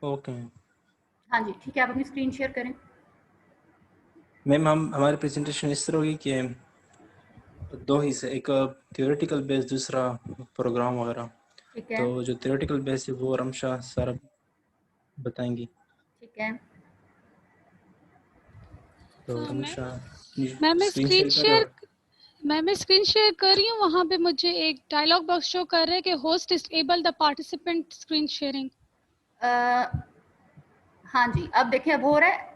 Okay हाँ जी, ठीक है, आप अपनी स्क्रीन शेयर करें। मैम, हम हमारी प्रेजेंटेशन इस तरह होगी कि दो हिस्से, एक थियोरेटिकल बेस, दूसरा प्रोग्राम वगैरह। ठीक है, तो जो थियोरेटिकल बेस है वो रमशा सारा बताएंगी। ठीक है। तो मैं रमशा मैं स्क्रीन स्क्रीन शेयर कर रहे शेयर हो? मैं स्क्रीन शेयर कर रही हूँ। वहाँ पे मुझे एक डायलॉग बॉक्स शो कर रहा है कि host disable the participant screen sharing. हाँ जी, अब देखिए, अब हो रहा है।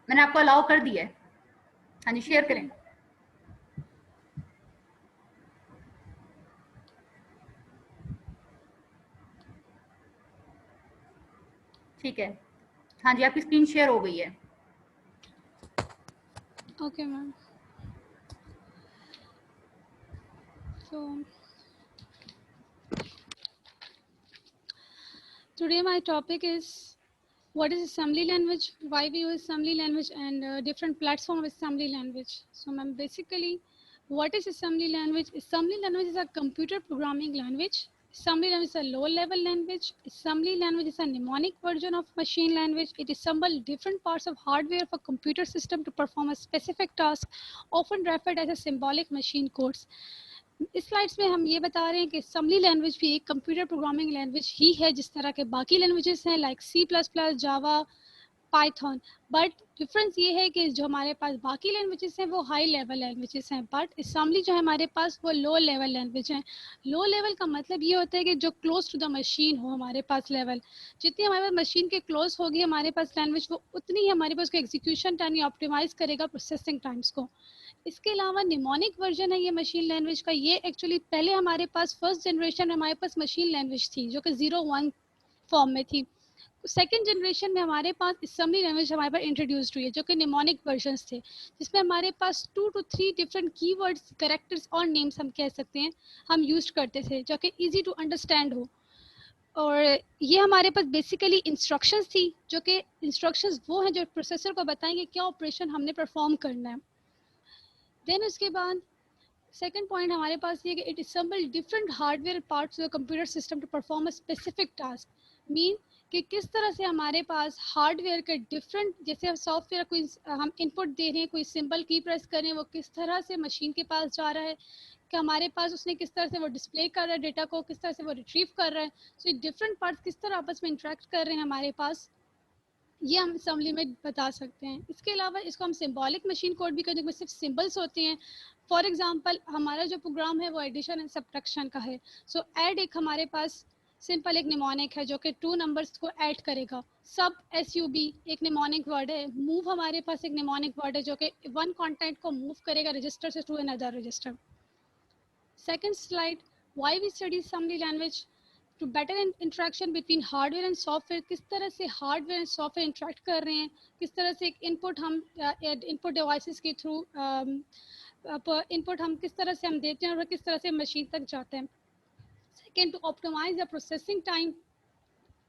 मैंने आपको अलाउ कर दिया है। हाँ जी, शेयर करें। ठीक है। हाँ जी, आपकी स्क्रीन शेयर हो गई है। Okay ma'am. So today my topic is what is assembly language, why we use assembly language, and different platform of assembly language. So ma'am, basically what is assembly language? Assembly language is a computer programming language. Assembly language is a low level language. Assembly language is a mnemonic version of machine language. It assembles different parts of hardware of a computer system to perform a specific task, often referred as a symbolic machine codes. इस slides में हम ये बता रहे हैं कि assembly language भी एक कंप्यूटर प्रोग्रामिंग लैंग्वेज ही है जिस तरह के बाकी लैंग्वेजेस हैं like C++, Java, Python. But difference ये है कि जो हमारे पास बाकी लैंग्वेजेस हैं वो हाई लेवल लैंग्वेजेस हैं, बट assembly जो है हमारे पास वो लो लेवल लैंग्वेज है। लो लेवल का मतलब ये होता है कि जो क्लोज टू द मशीन हो हमारे पास लेवल। जितनी हमारे पास मशीन के क्लोज होगी हमारे पास लैंग्वेज, वो उतनी ही हमारे पास एग्जीक्यूशन टाइम या ऑप्टिमाइज करेगा प्रोसेसिंग टाइम्स को। इसके अलावा निमोनिक वर्जन है ये मशीन लैंग्वेज का। ये एक्चुअली पहले हमारे पास फर्स्ट जनरेशन में हमारे पास मशीन लैंग्वेज थी जो कि 0-1 फॉर्म में थी। सेकेंड जनरेशन में हमारे पास assembly लैंग्वेज हमारे पास इंट्रोड्यूस्ड हुई है जो कि निमोनिक वर्जन्स थे, जिसमें हमारे पास 2 to 3 डिफरेंट कीवर्ड्स, कैरेक्टर्स और नेम्स हम कह सकते हैं हम यूज करते थे जो कि इजी टू अंडरस्टैंड हो। और ये हमारे पास बेसिकली इंस्ट्रक्शंस थी जो कि इंस्ट्रक्शंस वो हैं जो प्रोसेसर को बताएंगे क्या ऑपरेशन हमने परफॉर्म करना है। देन उसके बाद सेकंड पॉइंट हमारे पास ये कि it assemble different hardware parts of the computer system to perform a specific task. Mean कि किस तरह से हमारे पास हार्डवेयर के डिफरेंट, जैसे हम सॉफ्टवेयर कोई हम इनपुट दे रहे हैं, कोई सिंबल की प्रेस कर रहे हैं, वो किस तरह से मशीन के पास जा रहा है, कि हमारे पास उसने किस तरह से वो डिस्प्ले कर रहा है डेटा को, किस तरह से वो रिट्रीव कर रहा है। सो डिफरेंट पार्ट्स किस तरह आपस में इंटरेक्ट कर रहे हैं हमारे पास, ये हम असम्बली में बता सकते हैं। इसके अलावा इसको हम सिंबॉलिक मशीन कोड भी करेंगे, सिर्फ सिंबल्स होते हैं। फॉर एग्जांपल हमारा जो प्रोग्राम है वो एडिशन एंड सब्ट्रैक्शन का है। सो ऐड एक हमारे पास सिंपल एक निमोनिक है जो कि 2 नंबर्स को ऐड करेगा। सब SUB एक निमोनिक वर्ड है। मूव हमारे पास एक निमोनिक वर्ड है जो कि 1 कंटेंट को मूव करेगा रजिस्टर से to another register. Second slide, why we study assembly language to better interaction between hardware and software. किस तरह से हार्डवेयर एंड सॉफ्टवेयर इंटरेक्ट कर रहे हैं, किस तरह से एक इनपुट हम इनपुट डिवाइसेस के थ्रू इनपुट हम किस तरह से हम देते हैं और किस तरह से मशीन तक जाते हैं। Second, to optimise the processing time.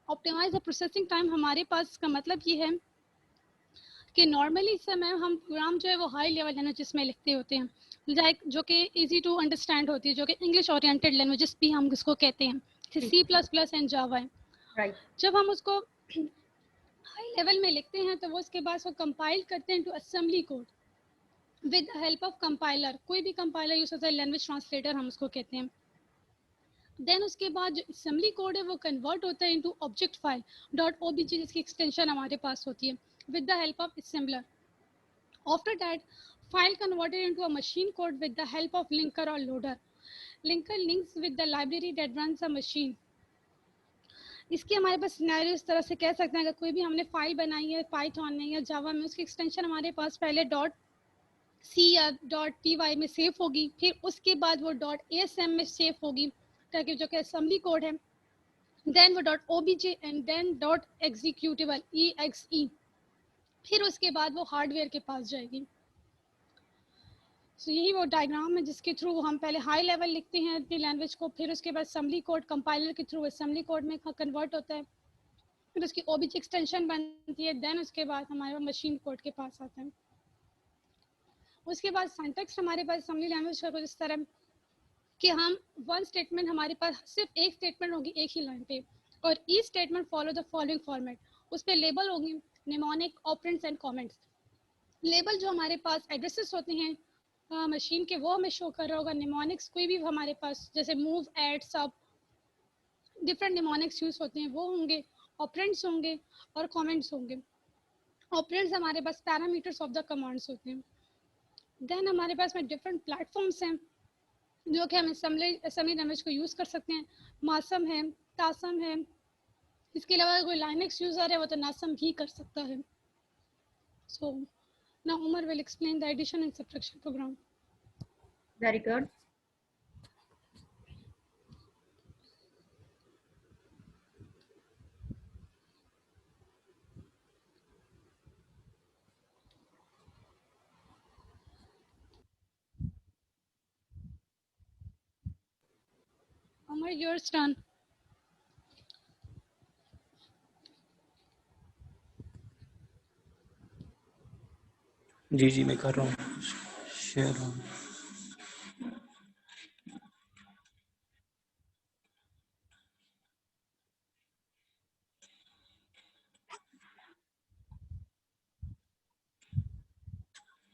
Optimise the processing time हमारे पास का मतलब ये है कि नॉर्मली इस समय हम प्रोग्राम जो है वो हाई लेवल लैंग्वेजेस में लिखते होते हैं, लाइक जो कि इजी टू अंडरस्टैंड होती है, जो कि इंग्लिश ओरिएंटेड लैंग्वेजेस भी हम इसको कहते हैं, C++ एंड जावा है। राइट। जब हम उसको हाई लेवल में लिखते हैं तो वो उसके बाद वो कंपाइल करते हैं to assembly code with the help of compiler. कोई भी कंपाइलर यूज होता है, लैंग्वेज ट्रांसलेटर हम उसको कहते हैं। देन उसके बाद जो असेंबली कोड है वो कन्वर्ट होता है इनटू ऑब्जेक्ट फाइल .obj, जिसकी एक्सटेंशन हमारे पास होती है, with the help of assembler. After that file converted into a machine code with the help of linker और loader. Linker links with the library that runs a machine. इसके हमारे पास scenario इस तरह से कह सकते हैं, अगर कोई भी हमने फाइल बनाई है पाइथन में या जावा में, उसकी एक्सटेंशन हमारे पास पहले .c या .py में सेव होगी, फिर उसके बाद वो .asm में सेव होगी ताकि जो कि असेंबली कोड है, देन वो .obj and then .executable exe, फिर उसके बाद वो हार्डवेयर के पास जाएगी। यही वो डायग्राम है जिसके थ्रू हम पहले हाई लेवल लिखते हैं अपनी लैंग्वेज को, फिर उसके बाद असेंबली कोड कंपाइलर के थ्रू असेंबली कोड में कन्वर्ट होता है, फिर उसकी OBJ एक्सटेंशन बनती है, देन उसके बाद हमारे मशीन कोड के पास आता है। उसके बाद सिंटैक्स हमारे पास असेंबली लैंग्वेज का कुछ इस तरह कि हम वन स्टेटमेंट, हमारे पास सिर्फ एक स्टेटमेंट होगी एक ही लाइन पे। और each statement follow the following format. उस पर लेबल होंगे mnemonic, operands and comments. Label जो हमारे पास एड्रेसेस होते हैं मशीन के, वो हमें शो कर रहा होगा। निमोनिक्स कोई भी हमारे पास जैसे मूव, ऐड, सब डिफरेंट निमोनिक्स यूज होते हैं वो होंगे। ऑपरेंड्स होंगे और कमेंट्स होंगे। ऑपरेंड्स हमारे पास पैरामीटर्स ऑफ द कमांड्स होते हैं। देन हमारे पास में डिफरेंट प्लेटफॉर्म्स हैं जो कि हम असेंबली लैंग्वेज को यूज़ कर सकते हैं। मासम है, तासम है, इसके अलावा कोई लाइनक्स यूज़र है वो तो नासम ही कर सकता है। सो now Umar will explain the addition and subtraction program. Very good. Umar, yours turn. जी जी मैं कर रहा हूँ शेयर।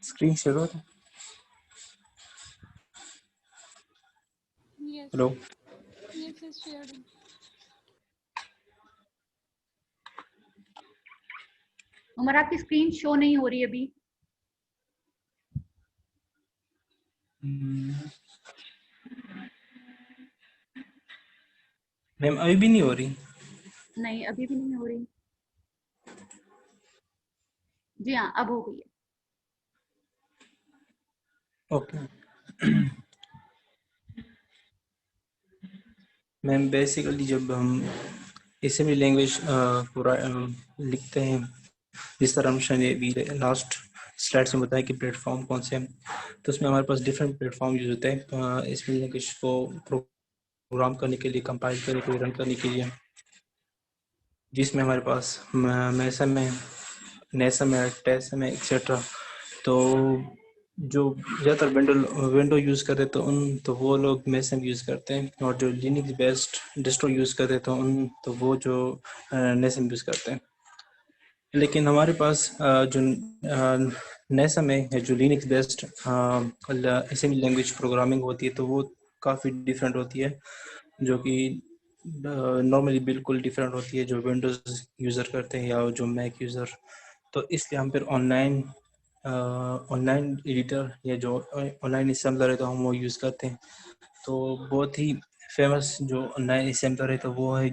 स्क्रीन शेयर हो रहा है? Yes. Hello Yes, it's shared. Umar आपकी स्क्रीन शो नहीं हो रही अभी। मैम अभी भी नहीं हो रही? नहीं अभी भी नहीं हो रही। जी हाँ अब हो गई है। ओके मैम बेसिकली जब हम असेंबली लैंग्वेज पूरा लिखते हैं, जिस तरह हमने अभी लास्ट स्लाइड्स में बताया कि प्लेटफॉर्म कौन से हैं, तो उसमें हमारे पास डिफरेंट प्लेटफॉर्म यूज होते हैं असेंबली लैंग्वेज को प्रोग्राम करने के लिए, कंपाइल करने के लिए, रन करने के लिए, जिसमें हमारे पास मैसम है, नेसम है, टेसम है, एक्सेट्रा। तो जो ज़्यादातर विंडो यूज़ करते तो वो लोग मैसम यूज़ करते हैं, और जो लिनक्स बेस्ड डिस्ट्रो यूज़ करते तो वो जो नेसम यूज़ करते हैं। लेकिन हमारे पास जो नेसम है, जो Linux based assembly language programming होती है, तो वो काफ़ी डिफरेंट होती है, जो कि नॉर्मली बिल्कुल डिफरेंट होती है जो विंडोज़ यूज़र करते हैं या जो मैक यूज़र। तो इसलिए हम फिर ऑनलाइन एडिटर या जो ऑनलाइन असेंबलर है तो हम वो यूज़ करते हैं। तो बहुत ही फेमस जो ऑनलाइन असेंबलर है तो वो है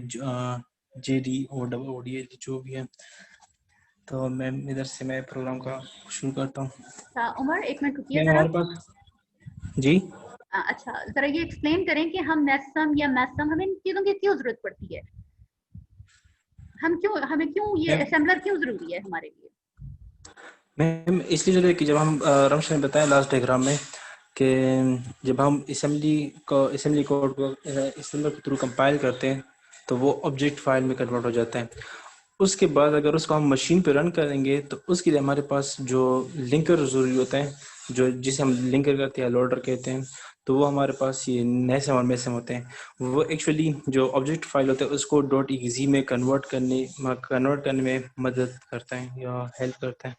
JDOD जो भी है। तो मैं इधर से मैं प्रोग्राम का शुरू करता हूँ। अच्छा उमर एक मिनट रुकिए हमारे जरा। पास जी अच्छा जरा ये एक्सप्लेन करें कि हम नेसम या मैसम, हमें इन चीजों की क्यों जरूरत पड़ती है? हमें क्यों ये मैम असेंबलर क्यों जरूरी है हमारे लिए? मैम इसलिए जरूरी है कि जब हम रमेश ने बताया लास्ट डायग्राम में कि जब हम असेंबली कोड को असेंबलर के थ्रू कंपाइल करते हैं तो वो ऑब्जेक्ट फाइल में कन्वर्ट हो जाता है। उसके बाद अगर उसको हम मशीन पे रन करेंगे तो उसके लिए हमारे पास जो लिंकर ज़रूरी होता है, जो जिसे हम लिंकर कहते हैं, लोडर कहते हैं, तो वो हमारे पास ये नेसम और मेसम होते हैं। वो एक्चुअली जो ऑब्जेक्ट फाइल होता है उसको .exe में कन्वर्ट करने में मदद करता है या हेल्प करता है।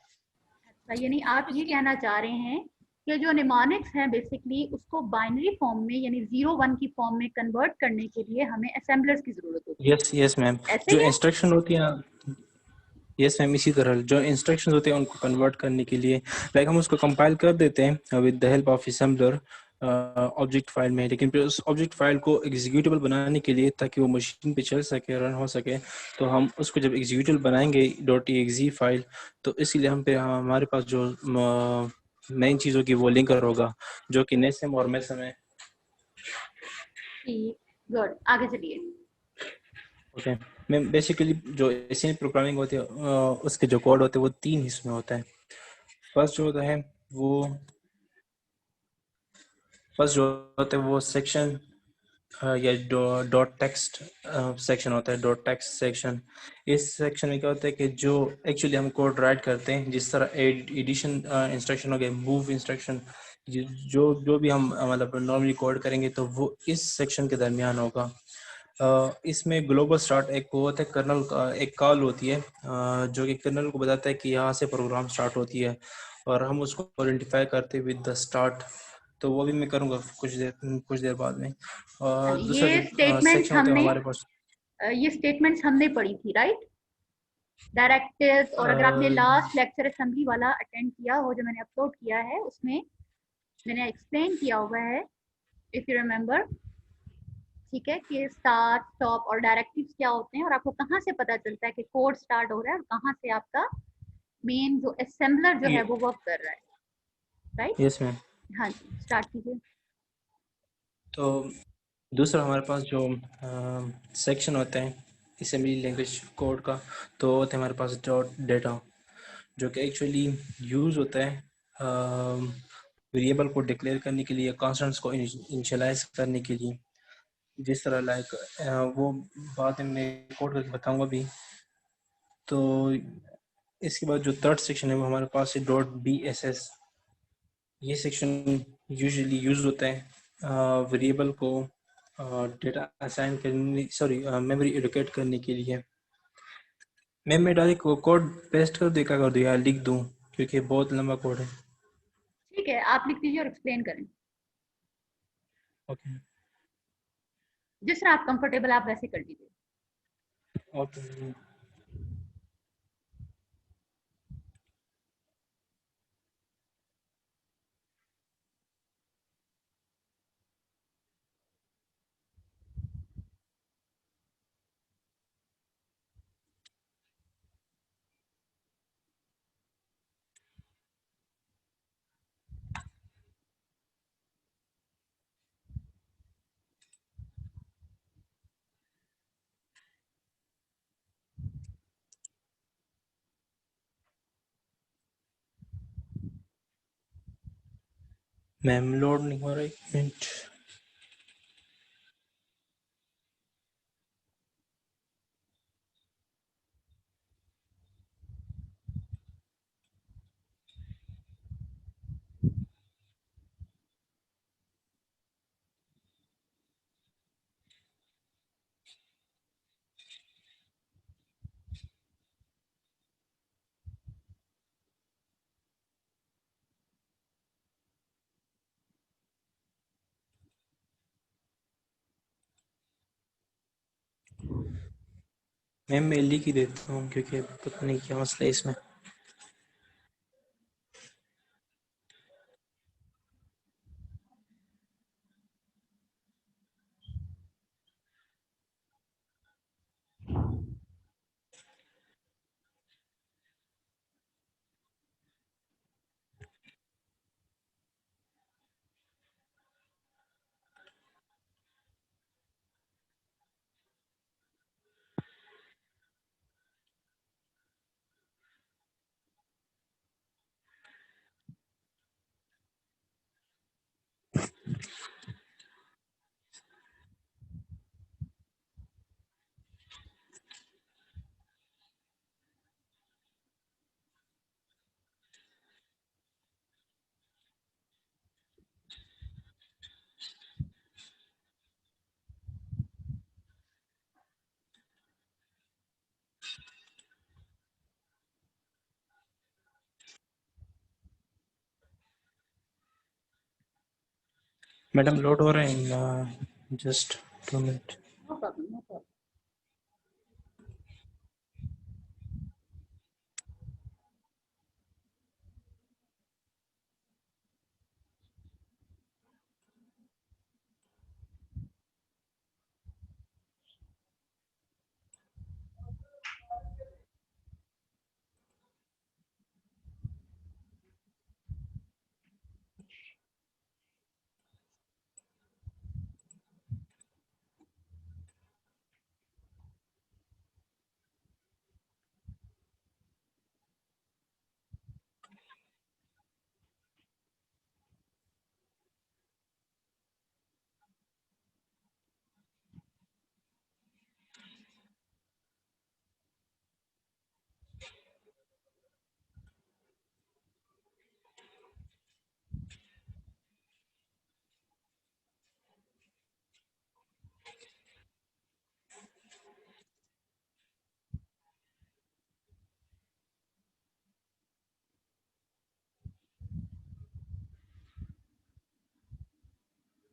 अच्छा यानी आप ये कहना चाह रहे हैं कि जो निमोनिक्स है बेसिकली उसको बाइनरी फॉर्म में यानी 0-1 की फॉर्म में कन्वर्ट करने के लिए हमें असेंबलर्स की जरूरत होती है। यस मैम, ऐसे जो ही है? इंस्ट्रक्शन होती है यस मैम, इसी तरह जो इंस्ट्रक्शंस होते हैं उनको कन्वर्ट करने के लिए लाइक हम उसको कंपाइल कर देते हैं with the help of assembler object file में, लेकिन फिर उस ऑब्जेक्ट फाइल को एग्जीक्यूटेबल बनाने के लिए ताकि वो मशीन पे चल सके, रन हो सके, तो हम उसको जब एग्जीक्यूटेबल बनाएंगे .exe फाइल, तो इसलिए हम पे हमारे पास जो मेन चीज़ होगी वो लिंकर होगा जो कि नेसम और मेसम है। ठीक, गुड, आगे चलिए। ओके मैम, बेसिकली जो एशियन प्रोग्रामिंग होती है उसके जो कोड होते हैं वो 3 हिस्सों में होता है। फर्स्ट जो होता है वो सेक्शन या डॉट टेक्स्ट सेक्शन होता है, डॉट टेक्स्ट सेक्शन। इस सेक्शन में क्या होता है कि जो एक्चुअली हम कोड राइट करते हैं, जिस तरह एडिशन इंस्ट्रक्शन हो गया, मूव इंस्ट्रक्शन, जो भी हम मतलब नॉर्मली कोड करेंगे तो वो इस सेक्शन के दरमियान होगा। इसमें ग्लोबल स्टार्ट एक वो होता है, कर्नल का एक कॉल होती है जो कि कर्नल को बताता है कि यहाँ से प्रोग्राम स्टार्ट होती है, और हम उसको आइडेंटिफाई करते विद द स्टार्ट। तो वो भी मैं करूँगा कुछ देर बाद में। और दूसरा ये जो स्टेटमेंट्स सेक्शन होता है हमने हमारे पास, ये स्टेटमेंट्स हमने पढ़ी थी, राइट? डायरेक्टिव्स, और अगर आपने लास्ट लेक्चर असेंबली वाला अटेंड किया हो जो मैंने अपलोड किया है, उसमें मैंने एक्सप्लेन किया हुआ है, इफ यू रिमेम्बर, ठीक है, कि स्टार्ट, स्टॉप और डायरेक्टिव्स क्या होते हैं, और आपको कहाँ से पता चलता है कि कोड स्टार्ट हो रहा है और कहाँ से आपका मेन जो असेंबलर जो है वो वर्क कर रहा है, राइट? Yes ma'am. हाँ जी, स्टार्ट कीजिए। तो दूसरा हमारे पास जो सेक्शन होते हैं असेंबली लैंग्वेज कोड का, तो होते हैं हमारे पास डॉट डेटा, जो कि एक्चुअली यूज़ होता है वेरिएबल को डिक्लेयर करने के लिए, कॉन्स्टेंट्स को इनिशियलाइज करने के लिए। जिस तरह लाइक वो बात मैं कोड करके बताऊंगा भी। तो इसके बाद जो थर्ड सेक्शन है वो हमारे पास है डॉट BSS। ये सेक्शन यूजुअली यूज होता है वेरिएबल को डेटा असाइन करने, सॉरी मेमोरी एलोकेट करने के लिए। मैं डायरेक्ट कोड पेस्ट कर दूँ, क्या कर दूँ या लिख दूँ, क्योंकि बहुत लंबा कोड है। ठीक है, आप लिख दीजिए और एक्सप्लेन करें, ओके जिस तरह आप कंफर्टेबल आप वैसे कर लीजिए। ओके। मैम लोड नहीं हो रहा, एक मिनट। मैम मैं लिख ही देता हूँ, क्योंकि पता नहीं क्या मसला है इसमें। मैडम लोड हो रहे हैं, just 2 minute. No problem, no problem.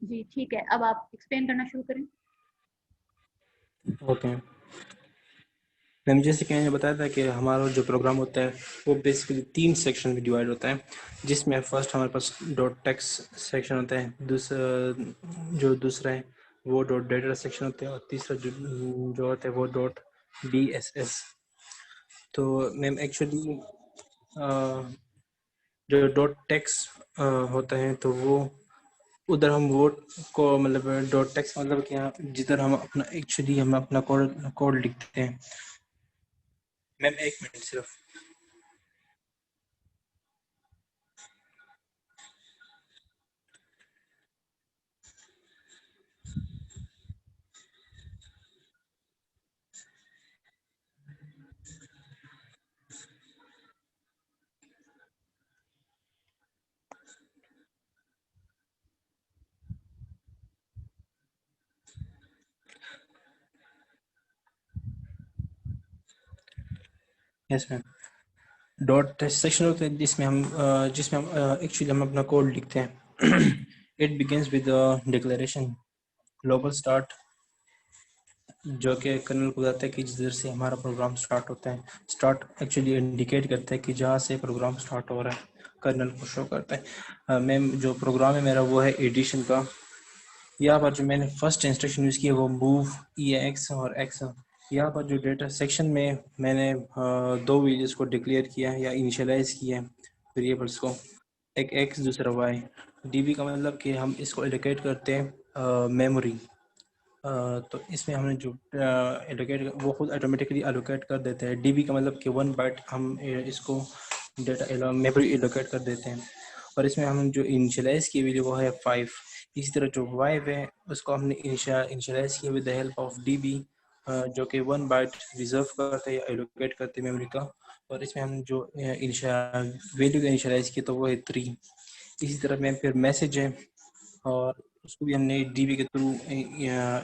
जी ठीक है, अब आप एक्सप्लेन करना शुरू करें। ओके मैम, जैसे कि मैंने बताया था कि हमारा जो प्रोग्राम होता है वो बेसिकली 3 सेक्शन में डिवाइड होता है, जिसमें फर्स्ट हमारे पास डॉट टेक्स्ट सेक्शन होता है, दूसरा है वो डॉट डेटा सेक्शन होता है, और तीसरा जो होता है वो डॉट DSS। तो मैम एक्चुअली जो डॉट टेक्स्ट होता है तो वो उधर हम वो को मतलब डॉट टेक्स्ट मतलब कि यहाँ जिधर हम अपना कोड लिखते हैं। मैम एक मिनट सिर्फ। यस मैम, डॉट सेक्शन होता है जिसमें हम एक्चुअली हम अपना कोड लिखते हैं। It begins with declaration global start, जो कि कर्नल को बताता है कि जिधर से हमारा प्रोग्राम स्टार्ट होता है। स्टार्ट एक्चुअली इंडिकेट करता है कि जहाँ से प्रोग्राम स्टार्ट हो रहा है, कर्नल को शो करता है। मैम जो प्रोग्राम है मेरा वो है एडिशन का। यहाँ पर जो मैंने फर्स्ट इंस्ट्रक्शन यूज़ की है वो मूव EX और X। यहाँ पर जो डेटा सेक्शन में मैंने दो वेरिएबल्स को डिक्लेयर किया है या इनिशियलाइज किया है वेरिएबल्स को, एक X दूसरा Y। DB का मतलब कि हम इसको एलोकेट करते हैं मेमोरी। तो इसमें हमने जो एलोकेट वो खुद ऑटोमेटिकली एलोकेट कर देते हैं। DB का मतलब कि 1 बाइट हम इसको डेटा मेमोरी एलोकेट कर देते हैं। और इसमें हम जो इनिशियलाइज की हुई वो है 5। इसी तरह जो वाइव है उसको हमने इनिशियलाइज किया with the help of DB, जो कि 1 बाइट रिजर्व करते हैं या एलोकेट करते हैं मेमोरी का। और इसमें हम जो वैल्यू का इनिशियलाइज किया तो वो है 3। इसी तरह में फिर मैसेज है और उसको भी हमने DB के थ्रू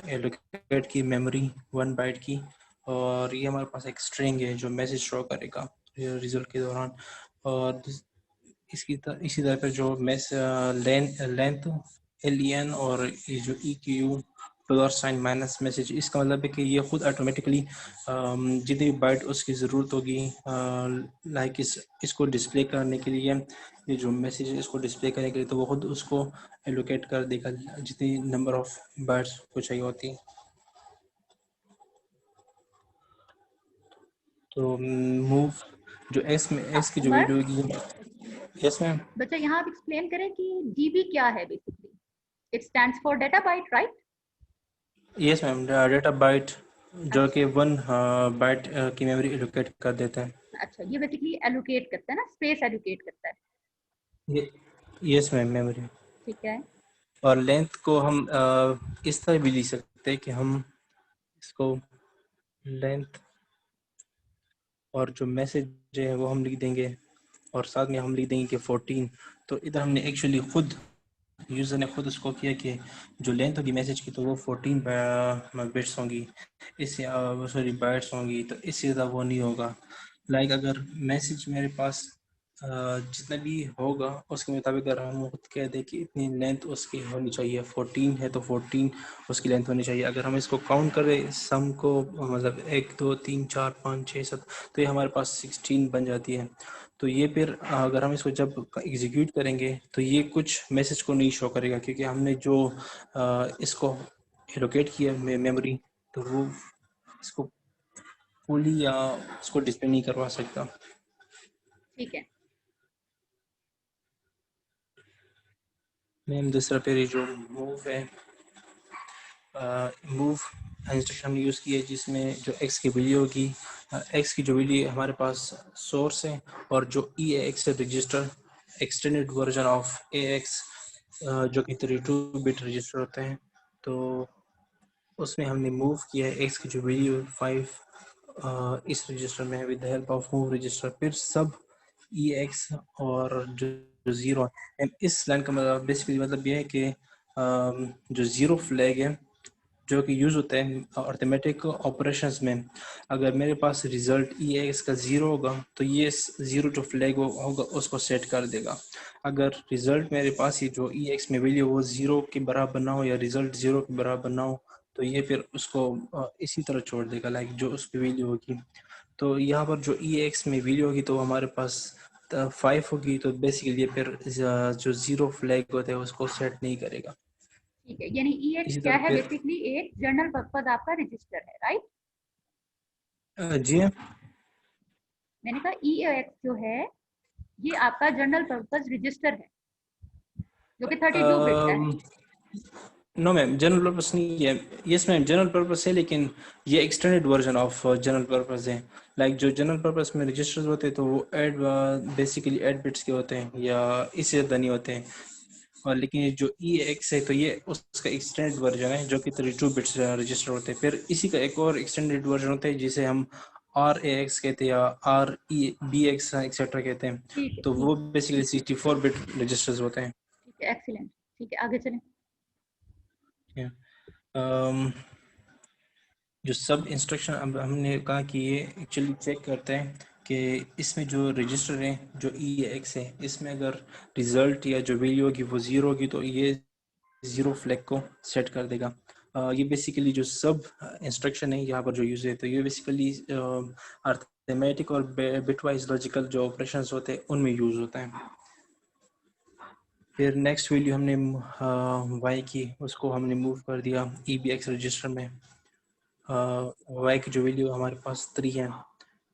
एलोकेट की मेमोरी 1 बाइट की। और ये हमारे पास एक स्ट्रिंग है जो मैसेज शो करेगा रिजल्ट के दौरान। और इसी तरह पे जो लेंथ LEN और ये जो EQ $साइन माइनस मैसेज, इसका मतलब है कि ये खुद ऑटोमेटिकली जितनी भी बाइट उसकी ज़रूरत होगी लाइक इसको डिस्प्ले करने के लिए, ये जो मैसेज है इसको डिस्प्ले करने के लिए, तो वो खुद उसको एलोकेट कर देगा जितनी नंबर ऑफ बाइट्स को चाहिए होती है। तो मूव जो एक्स की जो उमर, वैल्यू होगी। Yes ma'am. बच्चा यहाँ आप एक्सप्लेन करें कि DB क्या है basically. It stands for data byte, right? Yes ma'am, data byte जो अच्छा कि 1 बाइट की मेमोरी एलोकेट कर देता है। अच्छा, ये बेसिकली एलोकेट करता है ना, स्पेस एलोकेट करता है। ये यस मैम, मेमोरी। ठीक है। और लेंथ को हम इस तरह भी लिख सकते हैं कि हम इसको लेंथ और जो मैसेज है वो हम लिख देंगे और साथ में हम लिख देंगे कि 14। तो इधर हमने एक्चुअली खुद यूज़र ने खुद उसको किया कि जो लेंथ होगी मैसेज की तो वो 14 बिट्स होंगी, इससे सॉरी बाइट्स होंगी, तो इससे ज़्यादा वो नहीं होगा। लाइक अगर मैसेज मेरे पास जितना भी होगा उसके मुताबिक अगर हम खुद कह दें कि इतनी लेंथ उसकी होनी चाहिए, 14 है तो 14 उसकी लेंथ होनी चाहिए। अगर हम इसको काउंट करें सम को, मतलब 1 2 3 4 5 6 7, तो ये हमारे पास 16 बन जाती है। तो ये फिर अगर हम इसको जब एग्जीक्यूट करेंगे तो ये कुछ मैसेज को नहीं शो करेगा, क्योंकि हमने जो इसको एलोकेट किया मेमोरी, तो वो इसको फुली या उसको डिस्प्ले नहीं करवा सकता। ठीक है। मैम दूसरा फिर ये जो मूव है, मूव इंस्ट्रक्शन हमने यूज़ की है जिसमें जो एक्स की वैल्यू होगी, एक्स की जो वैल्यू हमारे पास सोर्स है, और जो EAX register extended version of AX जो कि 32 बिट रजिस्टर होते हैं, तो उसमें हमने मूव किया है एक्स की जो वैल्यू 5 इस रजिस्टर में है with the help of move register. फिर सब EX और जो ज़ीरो है, इस लाइन का मतलब बेसिकली मतलब ये है कि जो ज़ीरो फ्लैग है जो कि यूज़ होता है अर्थमेटिक ऑपरेशंस में। अगर मेरे पास रिजल्ट ई एक्स का 0 होगा तो ये 0 जो फ्लैग होगा उसको सेट कर देगा। अगर रिजल्ट मेरे पास ये जो ई एक्स में वैल्यू वो 0 के बराबर ना हो या रिजल्ट 0 के बराबर ना हो तो ये फिर उसको इसी तरह छोड़ देगा, लाइक जो उसकी वैल्यू होगी। तो यहाँ पर जो ई एक्स में वैल्यू होगी तो हमारे पास 5 होगी, तो बेसिकली फिर जो 0 फ्लैग होता है उसको सेट नहीं करेगा। ठीक है, यानी ई एक्स इसी क्या तरह है? फिर बेसिकली एक जनरल पर्पज आपका रजिस्टर है, राइट? जी हाँ। मैंने कहा ई एक्स जो है ये आपका जनरल पर्पज रजिस्टर है जो कि 32 बिट का है। नो मैम, जनरल पर्पस नहीं है। यस मैम, जनरल पर्पस है, लेकिन ये extended version of general purpose है। लाइक जो जनरल पर्पस में रजिस्टर्स होते हैं तो वो ऐड बेसिकली 8 बिट्स के होते हैं या इससे ज़्यादा नहीं होते हैं। और लेकिन ये जो ई एक्स है तो ये उसका एक्सटेंडेड वर्जन है जो कि 32 बिट्स रजिस्टर होते हैं। फिर इसी का एक और एक्सटेंडेड वर्जन होता है जिसे हम आर ए एक्स कहते हैं या r e b x etcetera कहते हैं। ठीक है, तो ठीक वो बेसिकली 64 बिट रजिस्टर्स होते हैं। है, एक्सीलेंट। ठीक है, आगे चलें। um, जो सब इंस्ट्रक्शन अब हमने कहा कि ये एक्चुअली चेक करते हैं कि इसमें जो रजिस्टर है जो ई एक्स है इसमें अगर रिजल्ट या जो वैल्यू होगी वो 0 होगी तो ये 0 फ्लैग को सेट कर देगा। ये बेसिकली जो सब इंस्ट्रक्शन है यहाँ पर जो यूज़ है तो ये बेसिकली अर्थमेटिक और बिटवाइज लॉजिकल जो ऑपरेशंस होते हैं उनमें यूज़ होता है। फिर नेक्स्ट वैल्यू हमने वाई की उसको हमने मूव कर दिया ई बी एक्स रजिस्टर में। वाई की जो वैल्यू हमारे पास 3 है।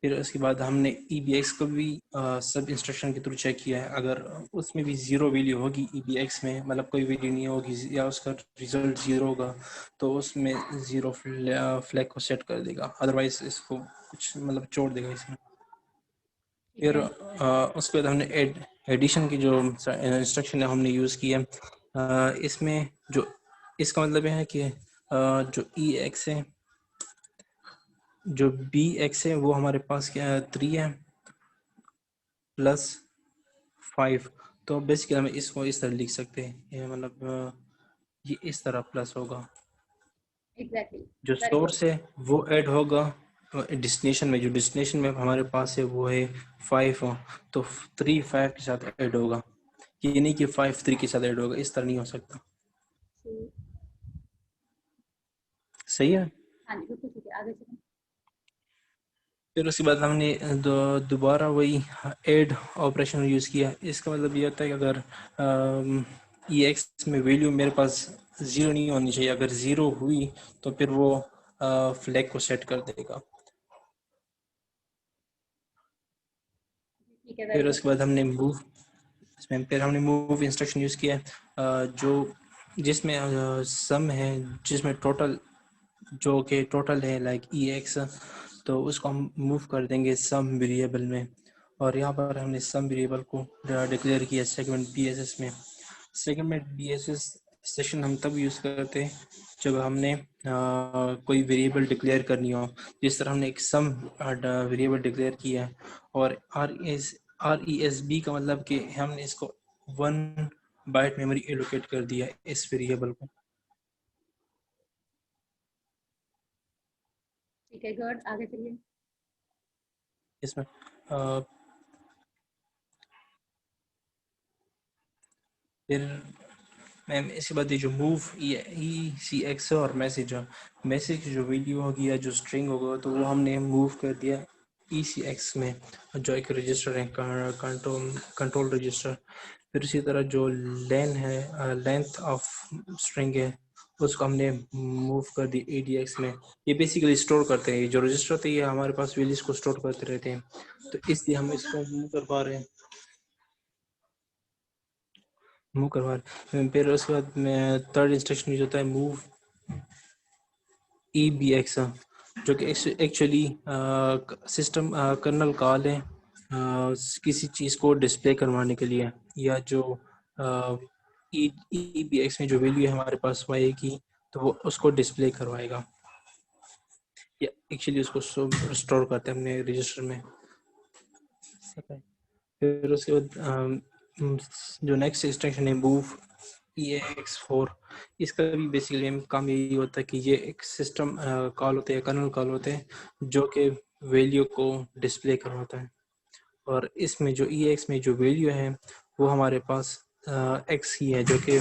फिर उसके बाद हमने ई बी एक्स को भी सब इंस्ट्रक्शन के थ्रू चेक किया है। अगर उसमें भी 0 वैल्यू होगी ई बी एक्स में, मतलब कोई वैल्यू नहीं होगी या उसका रिजल्ट 0 होगा तो उसमें 0 फ्लैग को सेट कर देगा, अदरवाइज इसको कुछ मतलब छोड़ देगा इसमें। ठीक फिर है, उसके बाद हमने एडिशन की जो इंस्ट्रक्शन है हमने यूज़ की है। इसमें जो इसका मतलब है कि जो ई एक्स है जो बी एक्स है वो हमारे पास क्या 3 है प्लस 5। तो बेसिकली हमें इसको इस तरह लिख सकते हैं, ये मतलब ये इस तरह प्लस होगा। एग्जैक्टली, जो वेरी गुड। सोर्स है वो ऐड होगा डेस्टिनेशन में, जो डेस्टिनेशन में हमारे पास है वो है 5 हो तो 3 5 के साथ ऐड होगा। ये नहीं कि 5 3 के साथ ऐड होगा, इस तरह नहीं हो सकता। सही है। हाँ जी, बिल्कुल ठीक है, आगे चलें। फिर उसके बाद हमने दोबारा वही ऐड ऑपरेशन यूज़ किया। इसका मतलब ये होता है कि अगर ई एक्स में वैल्यू मेरे पास 0 नहीं होनी चाहिए, अगर 0 हुई तो फिर वो फ्लैग को सेट कर देगा। ठीक है, वेरी फिर गुड। उसके बाद हमने मूव इंस्ट्रक्शन यूज़ किया जो जिसमें सम है, जिसमें टोटल जो कि टोटल है लाइक ई एक्स, तो उसको हम मूव कर देंगे सम वेरिएबल में। और यहाँ पर हमने सम वेरिएबल को डिक्लेयर किया सेगमेंट बी एस एस में। Segment b s s session हम तब यूज़ करते हैं जब हमने कोई वेरिएबल डिक्लेयर करनी हो। जिस तरह हमने एक सम वेरिएबल डिक्लेयर किया है और आर ई एस बी का मतलब कि हमने इसको 1 बाइट मेमोरी एलोकेट कर दिया इस वेरिएबल को। ठीक है, गुड, आगे चलिए। इसमें फिर मैम इसके बाद ये जो मूव ई सी एक्स और मैसेज की जो वैल्यू होगी या जो स्ट्रिंग होगा तो वो हमने मूव कर दिया ई सी एक्स में, जो एक रजिस्टर है कंट्रोल रजिस्टर। फिर इसी तरह जो लेंथ ऑफ स्ट्रिंग है उसको हमने मूव कर दी ए डी एक्स में। ये बेसिकली स्टोर करते हैं, जो रजिस्टर होते हैं ये हमारे पास वैल्यूज को स्टोर करते रहते हैं, तो इसलिए हम इसको मूव कर पा रहे हैं, मूव करवा रहे हैं। फिर उसके बाद में थर्ड इंस्ट्रक्शन यूज होता है मूव ई बी एक्स, जो कि एक्चुअली सिस्टम कर्नल कॉल है किसी चीज़ को डिस्प्ले करवाने के लिए, या जो ई बी एक्स में जो वैल्यू है हमारे पास वाई की तो वो उसको डिस्प्ले करवाएगा, या एक्चुअली उसको स्टोर करते हैं अपने रजिस्टर में। फिर उसके बाद जो नेक्स्ट इंस्ट्रक्शन है मूव EAX4, इसका भी बेसिकली काम यही होता है कि ये एक सिस्टम कॉल होते हैं, कर्नल कॉल होते हैं जो कि वैल्यू को डिस्प्ले करवाता है, और इसमें जो EAX में जो वैल्यू है वो हमारे पास X ही है, जो कि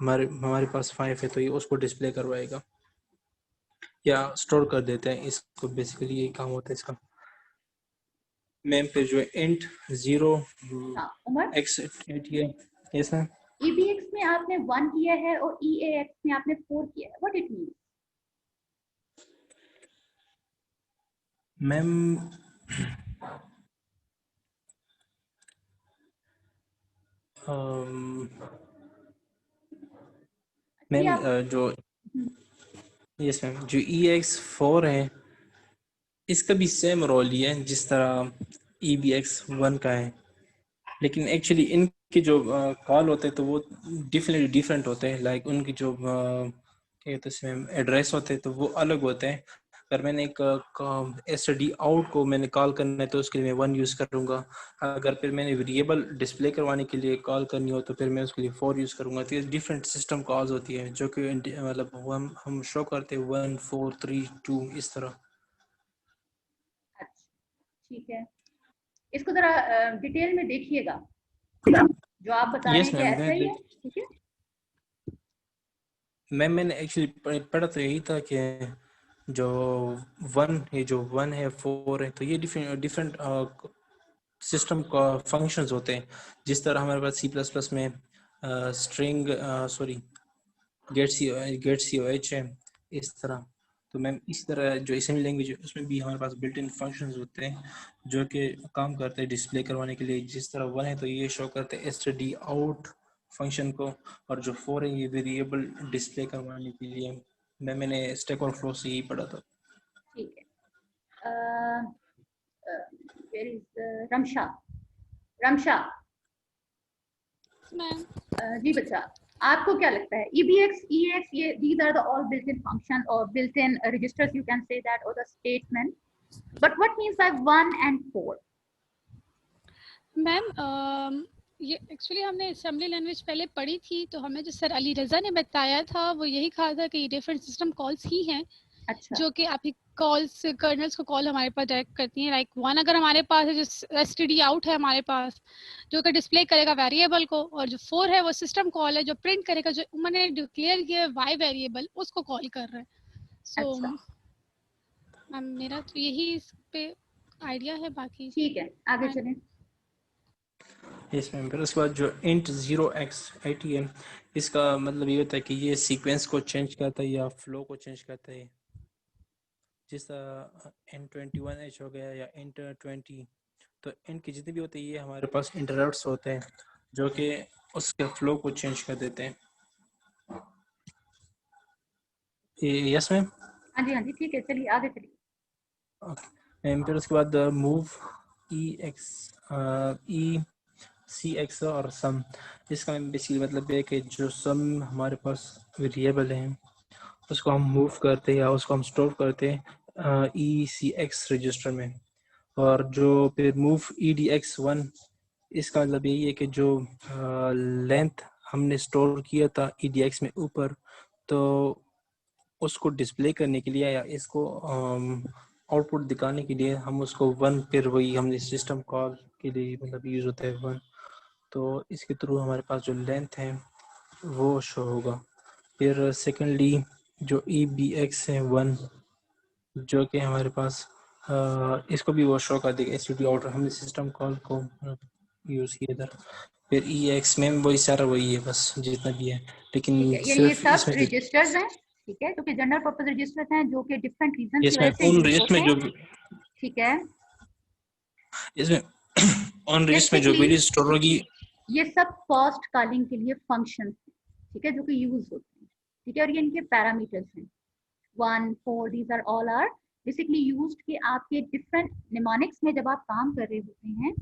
हमारे पास 5 है, तो ये उसको डिस्प्ले करवाएगा या स्टोर कर देते हैं इसको। बेसिकली यही काम होता है इसका। मैम फिर जो इंट 0 हाँ उमर, X 8 है, यस मैम। EBX में आपने 1 किया है और EAX में आपने 4 किया है, what it mean? Ma'am ma'am जो यस मैम जो EAX4 है इसका भी सेम रोल ही है जिस तरह EBX1 का है, लेकिन एक्चुअली इनके जो कॉल होते हैं तो वो डिफरेंट होते हैं। लाइक उनकी जो क्या कहते हैं मैम एड्रेस होते हैं तो वो अलग होते हैं। अगर मैंने एक STD आउट को मैंने कॉल करना है तो उसके लिए मैं 1 यूज़ करूँगा। अगर फिर मैंने वेरिएबल डिस्प्ले करवाने के लिए कॉल करनी हो तो फिर मैं उसके लिए 4 यूज़ करूँगा। तो ये डिफरेंट सिस्टम कॉल्स होती है जो कि मतलब हम शो करते हैं 1 4 3 2 इस तरह। अच्छा ठीक है, इसको जरा डिटेल में देखिएगा, जो आप बता रहे यस हैं कि मैम ऐसा ही है, ठीक है? मैम मैंने एक्चुअली पढ़ा तो यही था कि जो 1 है 4 है तो ये डिफरेंट सिस्टम का फंक्शंस होते हैं। जिस तरह हमारे पास C++ में स्ट्रिंग गेट COH है इस तरह। तो मैम इस तरह जो असेंबली लैंग्वेज है उसमें भी हमारे पास बिल्ट इन फंक्शंस होते हैं जो कि काम करते हैं डिस्प्ले करवाने के लिए। जिस तरह 1 है तो ये शो करते हैं std out फंक्शन को, और जो 4 है ये वेरिएबल डिस्प्ले करवाने के लिए। मैंने स्टैक और फ्लो से यही पढ़ा था। ठीक है, where is Ramsha? Ramsha ma'am ji बच्चा, आपको क्या लगता है EBX, EAX, ये these are the all built-in function or built-in registers, you can say that, or the statement, but what means by 1 and 4? Ma'am ये एक्चुअली हमने असेंबली लैंग्वेज पहले पढ़ी थी, तो हमें जो सर अली रज़ा ने बताया था वो यही कहा था कि डिफरेंट सिस्टम कॉल्स ही हैं। अच्छा, जो कि आपकी कॉल्स कर्नल्स को कॉल हमारे पास डायरेक्ट करती हैं। लाइक 1 अगर हमारे पास है, जो STD आउट है हमारे पास जो कि डिस्प्ले करेगा वेरिएबल को, और जो 4 है वो सिस्टम कॉल है जो प्रिंट करेगा जो उन्होंने डिक्लेयर किया है y वेरिएबल, उसको कॉल कर रहे हैं। सो अच्छा मैम मेरा तो यही इस पे आइडिया है, बाकी ठीक है, आगे चलें। Yes ma'am. फिर उसके बाद जो int 0x80 है इसका मतलब ये होता है कि ये सीक्वेंस को चेंज करता है या फ्लो को चेंज करता है। जिस तरह N21H हो गया या int20, तो int की जितनी भी होती है ये हमारे पास इंटरप्ट्स होते हैं जो कि उसके फ्लो को चेंज कर देते हैं। Yes ma'am. हाँ जी ठीक है, चलिए आगे चलिए। फिर उसके बाद मूव ECX और सम, इसका बेसिकली मतलब है कि जो सम हमारे पास वेरिएबल है उसको हम मूव करते हैं या उसको हम स्टोर करते हैं ECX रजिस्टर में। और जो फिर मूव EDX1, इसका मतलब यही है कि जो लेंथ हमने स्टोर किया था EDX में ऊपर, तो उसको डिस्प्ले करने के लिए या इसको आउटपुट दिखाने के लिए हम उसको 1, फिर वही हमने सिस्टम कॉल के लिए मतलब यूज़ होता है 1, तो इसके थ्रू हमारे पास जो लेंथ है वो शो होगा। फिर सेकेंडली जो EBX है 1, जो कि हमारे पास इसको भी वो शो कर देगा STD आउटर, हमने सिस्टम कॉल को यूज़ किया था। फिर EAX में वही सारा वही है बस जितना भी है, लेकिन ठीक है, ये सिर्फ सब इसमें जो रजिस्टर्स हैं, ठीक है, क्योंकि जनरल पर्पस रजिस्टर्स हैं जो कि डिफरेंट रीजन की वजह इसमें से उन यूज रजिस्टर होते में हैं, जो ठीक है। इसमें ऑन रजिस्टर में जो बेसिकली वैल्यू स्टोर होगी ये सब फर्स्ट कॉलिंग के लिए फंक्शन, ठीक है, जो कि यूज होते हैं, ठीक है, और ये इनके पैरामीटर्स हैं 1 4, these are all are basically used कि आपके डिफरेंट निमोनिक्स में जब आप काम कर रहे होते हैं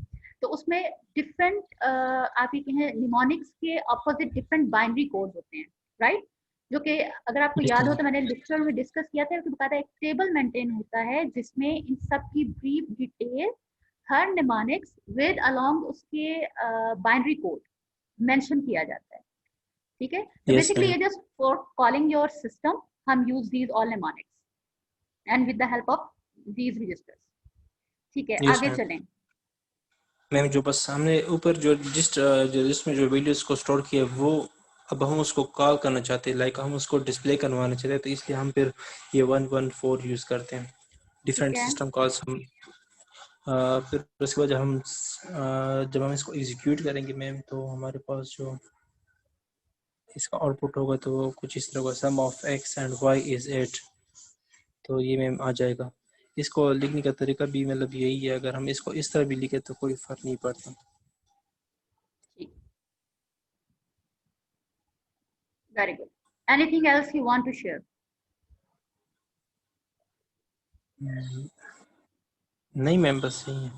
तो उसमें डिफरेंट आप ये कहें निमोनिक्स के अपोजिट डिफरेंट बाइनरी कोड होते हैं, राइट? जो कि अगर आपको याद हो तो मैंने लेक्चर में डिस्कस किया था कि बताया एक टेबल मेंटेन होता है जिसमें इन सब की brief detail her mnemonics with along उसके बाइनरी कोड मेंशन किया जाता है। ठीक है, तो Yes, बेसिकली ये ma'am. Just for calling your system हम use these all mnemonics and with the help of these registers. ठीक है, Yes, आगे ma'am. चलें। मैम जो बस हमने ऊपर जो जिसमें जो वीडियोस को स्टोर किया वो अब हम उसको कॉल करना चाहते हैं, लाइक हम उसको डिस्प्ले करवाना चाहते हैं, तो इसलिए हम फिर ये 114 यूज़ करते हैं। ठीक डिफरेंट है, सिस्टम कॉल्स हम फिर उसके बाद जब हम इसको एग्जीक्यूट करेंगे मैम, तो हमारे पास जो इसका आउटपुट होगा तो वो कुछ इस तरह का sum of X and Y is 8, तो ये मैम आ जाएगा। इसको लिखने का तरीका भी मतलब यही है, अगर हम इसको इस तरह भी लिखे तो कोई फ़र्क नहीं पड़ता। ठीक, very good. Anything else you want to share? नहीं मैम, बस यही है।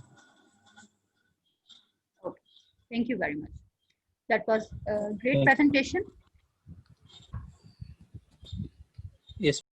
Okay, thank you very much. That was a great Thank you. presentation.